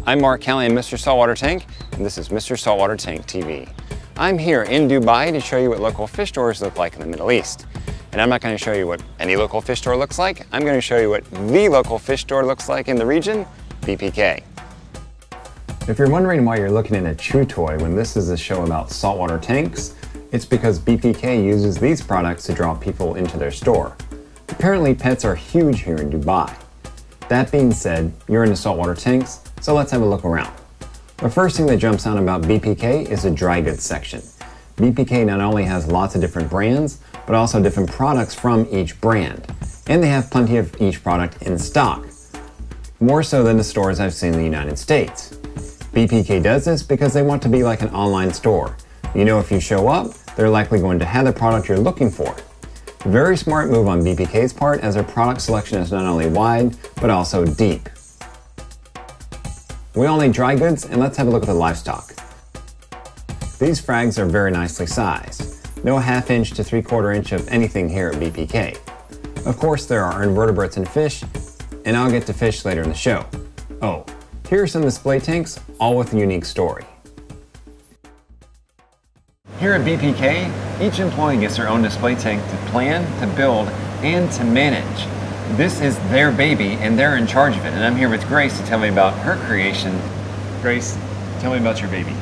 I'm Mark Kelly and Mr. Saltwater Tank, and this is Mr. Saltwater Tank TV. I'm here in Dubai to show you what local fish stores look like in the Middle East. And I'm not going to show you what any local fish store looks like. I'm going to show you what the local fish store looks like in the region, BPK. If you're wondering why you're looking at a chew toy when this is a show about saltwater tanks, it's because BPK uses these products to draw people into their store. Apparently pets are huge here in Dubai. That being said, you're into saltwater tanks, so let's have a look around. The first thing that jumps out about BPK is the dry goods section. BPK not only has lots of different brands, but also different products from each brand. And they have plenty of each product in stock. More so than the stores I've seen in the United States. BPK does this because they want to be like an online store. You know, if you show up, they're likely going to have the product you're looking for. Very smart move on BPK's part, as their product selection is not only wide, but also deep. We all need dry goods, and let's have a look at the livestock. These frags are very nicely sized. No 1/2 inch to 3/4 inch of anything here at BPK. Of course, there are invertebrates and fish, and I'll get to fish later in the show. Oh, here are some display tanks, all with a unique story. Here at BPK, each employee gets their own display tank to plan, to build, and to manage. This is their baby, and they're in charge of it. And I'm here with Grace to tell me about her creation. Grace, tell me about your baby.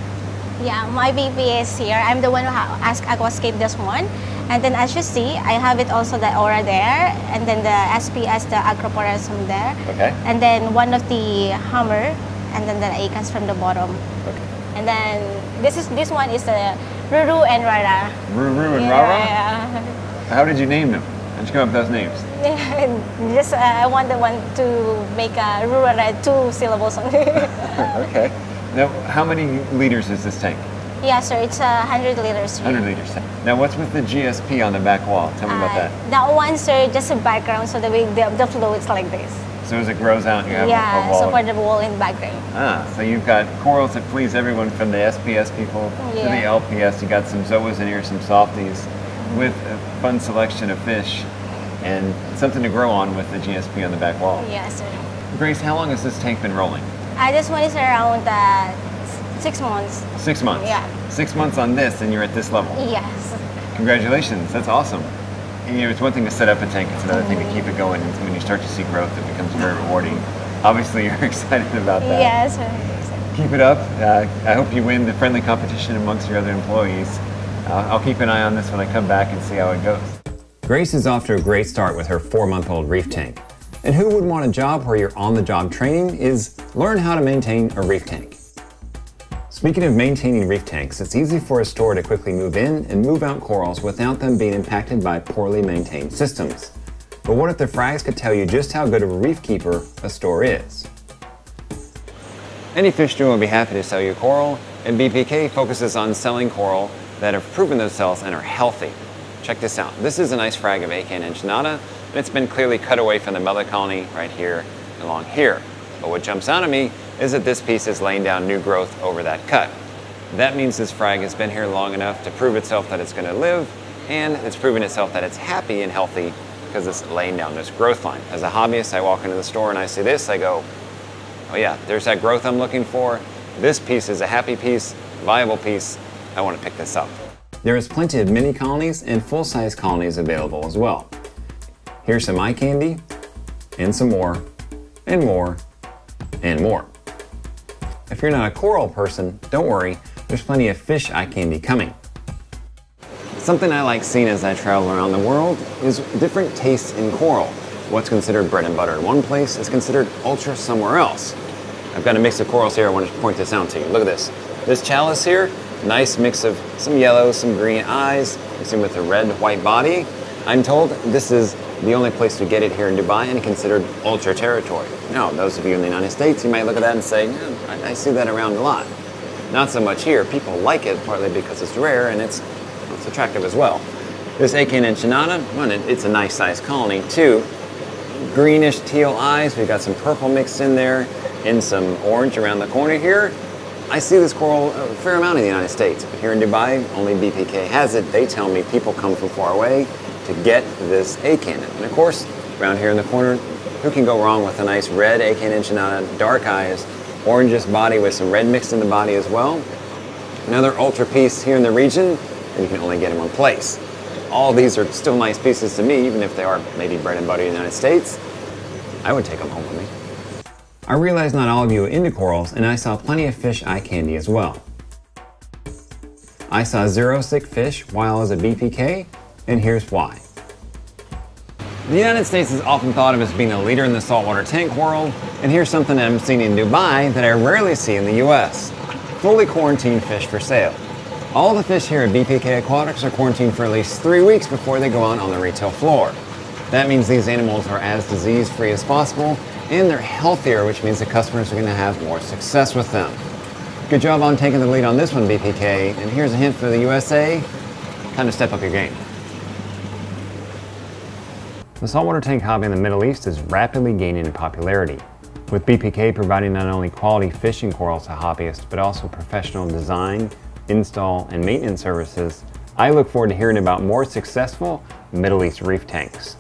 Yeah, my baby is here. I'm the one who asked Aquascape this one. And then as you see, I have it also the aura there, and then the SPS, the acroporism there. Okay. And then one of the hammer, and then the acans from the bottom. Okay. And then this one is the Ruru and Rara. Ruru and Rara? Yeah. How did you name them? How'd you come up with those names? Just I wanted one to make a Ruru 2 syllables on it. Okay. Now, how many liters is this tank? Yeah, sir, it's 100 liters. 100 liters. Now, what's with the GSP on the back wall? Tell me about that. That one, sir, just a background, so the flow is like this. So as it grows out, you have a wall. So for the wall in the background. Ah, so you've got corals that please everyone from the SPS people to the LPS. You got some zoas in here, some softies, with a fun selection of fish and something to grow on with the GSP on the back wall. Yes, sir. Grace, how long has this tank been rolling? This one is around 6 months. 6 months? Yeah. 6 months on this, and you're at this level? Yes. Congratulations, that's awesome. And, you know, it's one thing to set up a tank, it's another thing to keep it going, and when you start to see growth, it becomes very rewarding. Obviously, you're excited about that. Yes. Keep it up. I hope you win the friendly competition amongst your other employees. I'll keep an eye on this when I come back and see how it goes. Grace is off to a great start with her 4-month-old reef tank. And who would want a job where your on-the-job training is learn how to maintain a reef tank? Speaking of maintaining reef tanks, it's easy for a store to quickly move in and move out corals without them being impacted by poorly maintained systems. But what if the frags could tell you just how good of a reef keeper a store is? Any fish store will be happy to sell you coral, and BPK focuses on selling coral that have proven themselves and are healthy. Check this out. This is a nice frag of acan enginata, and it's been clearly cut away from the mother colony right here along here. But what jumps out at me is that this piece is laying down new growth over that cut. That means this frag has been here long enough to prove itself that it's going to live, and it's proven itself that it's happy and healthy because it's laying down this growth line. As a hobbyist, I walk into the store and I see this, I go, oh yeah, there's that growth I'm looking for. This piece is a happy piece, viable piece. I want to pick this up. There is plenty of mini colonies and full-size colonies available as well. Here's some eye candy, and some more, and more, and more. If you're not a coral person, don't worry, there's plenty of fish eye candy coming. Something I like seeing as I travel around the world is different tastes in coral. What's considered bread and butter in one place is considered ultra somewhere else. I've got a mix of corals here, I want to point this out to you. Look at this. This chalice here, nice mix of some yellow, some green eyes, mixed in with a red-white body. I'm told this is the only place to get it here in Dubai and considered ultra territory. Now, those of you in the United States, you might look at that and say, yeah, I see that around a lot. Not so much here. People like it partly because it's rare and it's attractive as well. This acan enginata, one, it's a nice sized colony. Two, greenish teal eyes. We've got some purple mixed in there and some orange around the corner here. I see this coral a fair amount in the United States, but here in Dubai, only BPK has it. They tell me people come from far away to get this acan. And of course, around here in the corner, who can go wrong with a nice red acan enginata, dark eyes, orangish body with some red mixed in the body as well. Another ultra piece here in the region, and you can only get in one place. All these are still nice pieces to me, even if they are maybe bread and butter in the United States. I would take them home with me. I realize not all of you are into corals, and I saw plenty of fish eye candy as well. I saw zero sick fish while I was at BPK, and here's why. The United States is often thought of as being a leader in the saltwater tank world, and here's something that I'm seeing in Dubai that I rarely see in the US. Fully quarantined fish for sale. All the fish here at BPK Aquatics are quarantined for at least 3 weeks before they go out on the retail floor. That means these animals are as disease-free as possible, and they're healthier, which means the customers are going to have more success with them. Good job on taking the lead on this one, BPK, and here's a hint for the USA, time to step up your game. The saltwater tank hobby in the Middle East is rapidly gaining in popularity, with BPK providing not only quality fishing corals to hobbyists, but also professional design, install, and maintenance services. I look forward to hearing about more successful Middle East reef tanks.